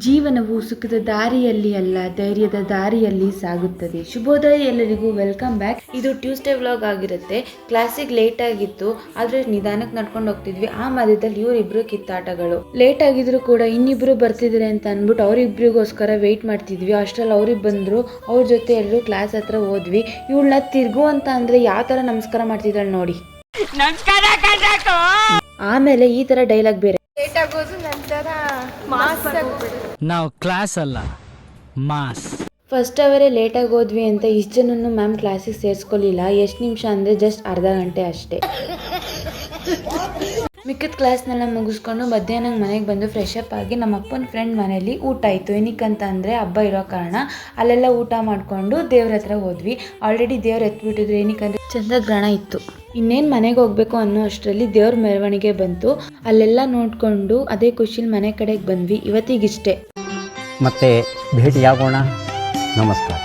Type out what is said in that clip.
ಜೀವನವು ಸುಖದ ದಾರಿಯಲ್ಲಿ ಅಲ್ಲ, ಧೈರ್ಯದ ದಾರಿಯಲ್ಲಿ ಸಾಗುತ್ತದೆ. ಶುಭೋದಯ ಎಲ್ಲರಿಗೂ, ವೆಲ್ಕಮ್ ಬ್ಯಾಕ್. ಇದು ಟ್ಯೂಸ್ಡೇ ವ್ಲಾಗ್ ಆಗಿರುತ್ತೆ. ಕ್ಲಾಸಿಗೆ ಲೇಟ್ ಆಗಿತ್ತು, ಆದ್ರೆ ನಿಧಾನಕ್ಕೆ ನಡ್ಕೊಂಡು ಹೋಗ್ತಿದ್ವಿ. ಆ ಮಧ್ಯದಲ್ಲಿ ಇವರಿಬ್ರು ಕಿತ್ತಾಟಗಳು. ಲೇಟ್ ಆಗಿದ್ರು ಕೂಡ ಇನ್ನಿಬ್ರು ಬರ್ತಿದ್ರೆ ಅಂತ ಅನ್ಬಿಟ್ಟು ಅವರಿಬ್ರಿಗೋಸ್ಕರ ವೆಯ್ಟ್ ಮಾಡ್ತಿದ್ವಿ. ಅಷ್ಟ್ರಲ್ಲಿ ಅವ್ರಿಗೆ ಬಂದ್ರು. ಅವ್ರ ಜೊತೆ ಎಲ್ಲರೂ ಕ್ಲಾಸ್ ಹತ್ರ ಹೋದ್ವಿ. ಇವಳನ್ನ ತಿರ್ಗು ಅಂತ ಅಂದ್ರೆ ಯಾವ ತರ ನಮಸ್ಕಾರ ಮಾಡ್ತಿದ್ದಾಳೆ ನೋಡಿ. ಆಮೇಲೆ ಈ ತರ ಡೈಲಾಗ್ ಬೇರೆ. ಲೇಟ್ ಆಗೋದು ನಂತರ ನಾವು ಕ್ಲಾಸ್ ಅಲ್ಲ, ಮಾಸ್. ಫಸ್ಟ್ ಅವರೇ ಲೇಟಾಗಿ ಹೋದ್ವಿ ಅಂತ ಇಷ್ಟು ಜನನ್ನು ಮ್ಯಾಮ್ ಕ್ಲಾಸಿಗೆ ಸೇರಿಸ್ಕೊಳ್ಳಿಲ್ಲ. ಎಷ್ಟು ನಿಮಿಷ ಅಂದರೆ ಜಸ್ಟ್ ಅರ್ಧ ಗಂಟೆ ಅಷ್ಟೇ. ಮಿಕ್ಕಿದ ಕ್ಲಾಸ್ನೆಲ್ಲ ಮುಗಿಸ್ಕೊಂಡು ಮಧ್ಯಾಹ್ನ ಮನೆಗೆ ಬಂದು ಫ್ರೆಶ್ ಅಪ್ ಆಗಿ ನಮ್ಮ ಅಪ್ಪನ ಫ್ರೆಂಡ್ ಮನೇಲಿ ಊಟ ಆಯಿತು. ಏನಕ್ಕಂತ ಅಂದರೆ ಹಬ್ಬ ಇರೋ ಕಾರಣ ಅಲ್ಲೆಲ್ಲ ಊಟ ಮಾಡಿಕೊಂಡು ದೇವ್ರ ಹತ್ರ ಹೋದ್ವಿ. ಆಲ್ರೆಡಿ ದೇವ್ರು ಎತ್ಬಿಟ್ಟಿದ್ರು. ಏನಕ್ಕಂದರೆ ಚಂದ್ರಗ್ರಹಣ ಇತ್ತು. ಇನ್ನೇನು ಮನೆಗೆ ಹೋಗ್ಬೇಕು ಅನ್ನೋ ಅಷ್ಟರಲ್ಲಿ ದೇವ್ರ ಮೆರವಣಿಗೆ ಬಂತು. ಅಲ್ಲೆಲ್ಲ ನೋಡಿಕೊಂಡು ಅದೇ ಖುಷಿಲಿ ಮನೆ ಕಡೆಗೆ ಬಂದ್ವಿ. ಇವತ್ತಿಗಿಷ್ಟೇ. ಮತ್ತೆ ಭೇಟಿಯಾಗೋಣ. ನಮಸ್ಕಾರ.